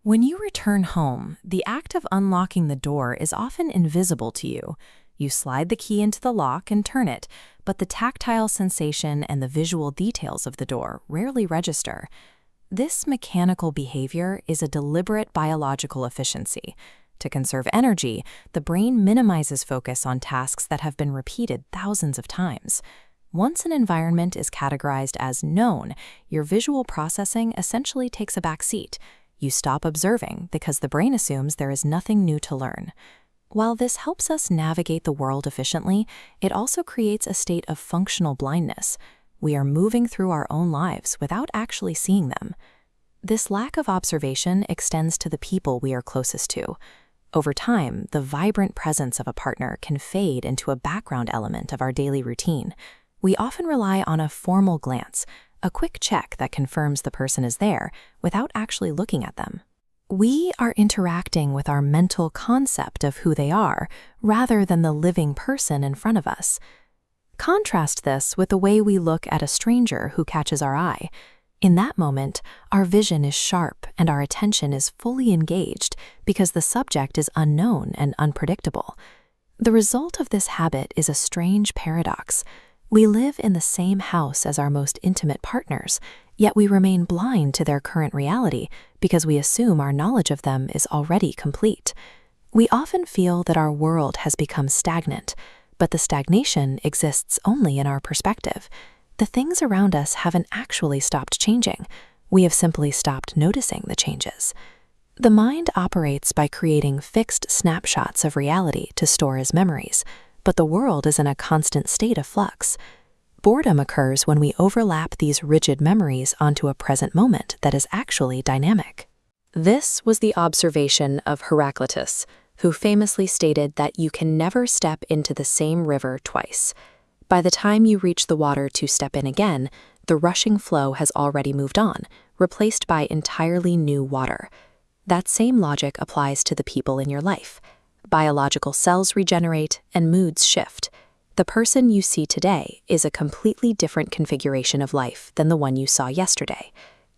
When you return home, the act of unlocking the door is often invisible to you. You slide the key into the lock and turn it, but the tactile sensation and the visual details of the door rarely register. This mechanical behavior is a deliberate biological efficiency. To conserve energy, the brain minimizes focus on tasks that have been repeated thousands of times. Once an environment is categorized as known, your visual processing essentially takes a back seat. You stop observing because the brain assumes there is nothing new to learn. While this helps us navigate the world efficiently, it also creates a state of functional blindness. We are moving through our own lives without actually seeing them. This lack of observation extends to the people we are closest to. Over time, the vibrant presence of a partner can fade into a background element of our daily routine. We often rely on a formal glance, a quick check that confirms the person is there without actually looking at them. We are interacting with our mental concept of who they are rather than the living person in front of us. Contrast this with the way we look at a stranger who catches our eye. In that moment, our vision is sharp and our attention is fully engaged because the subject is unknown and unpredictable. The result of this habit is a strange paradox. We live in the same house as our most intimate partners, yet we remain blind to their current reality because we assume our knowledge of them is already complete. We often feel that our world has become stagnant, but the stagnation exists only in our perspective. The things around us haven't actually stopped changing. We have simply stopped noticing the changes. The mind operates by creating fixed snapshots of reality to store as memories, but the world is in a constant state of flux. Boredom occurs when we overlap these rigid memories onto a present moment that is actually dynamic. This was the observation of Heraclitus, who famously stated that you can never step into the same river twice. By the time you reach the water to step in again, the rushing flow has already moved on, replaced by entirely new water. That same logic applies to the people in your life. Biological cells regenerate and moods shift. The person you see today is a completely different configuration of life than the one you saw yesterday.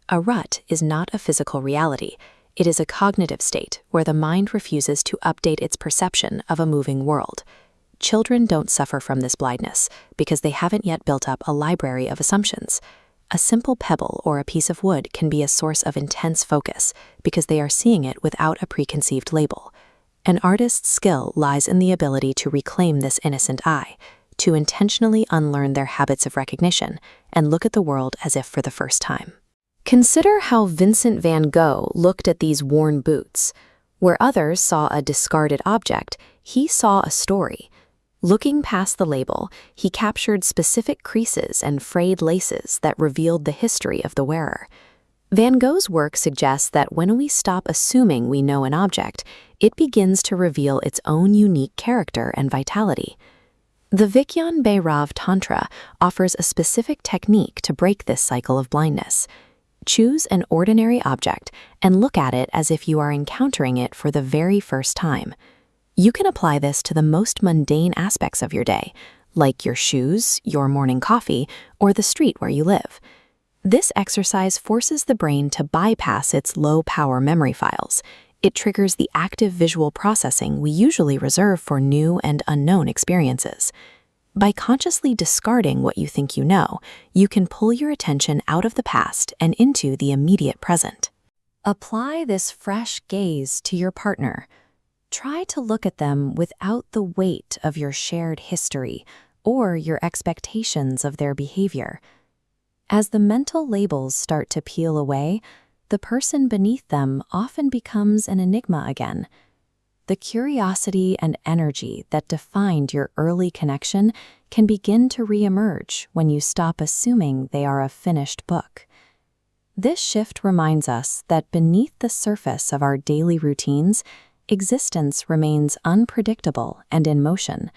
A rut is not a physical reality. It is a cognitive state where the mind refuses to update its perception of a moving world. Children don't suffer from this blindness because they haven't yet built up a library of assumptions. A simple pebble or a piece of wood can be a source of intense focus because they are seeing it without a preconceived label. An artist's skill lies in the ability to reclaim this innocent eye, to intentionally unlearn their habits of recognition and look at the world as if for the first time. Consider how Vincent van Gogh looked at these worn boots. Where others saw a discarded object, he saw a story. Looking past the label, he captured specific creases and frayed laces that revealed the history of the wearer. Van Gogh's work suggests that when we stop assuming we know an object, it begins to reveal its own unique character and vitality. The Vigyan Bhairav Tantra offers a specific technique to break this cycle of blindness. Choose an ordinary object and look at it as if you are encountering it for the very first time. You can apply this to the most mundane aspects of your day, like your shoes, your morning coffee, or the street where you live. This exercise forces the brain to bypass its low-power memory files. It triggers the active visual processing we usually reserve for new and unknown experiences. By consciously discarding what you think you know, you can pull your attention out of the past and into the immediate present. Apply this fresh gaze to your partner. Try to look at them without the weight of your shared history or your expectations of their behavior. As the mental labels start to peel away, the person beneath them often becomes an enigma again. The curiosity and energy that defined your early connection can begin to reemerge when you stop assuming they are a finished book. This shift reminds us that beneath the surface of our daily routines, existence remains unpredictable and in motion.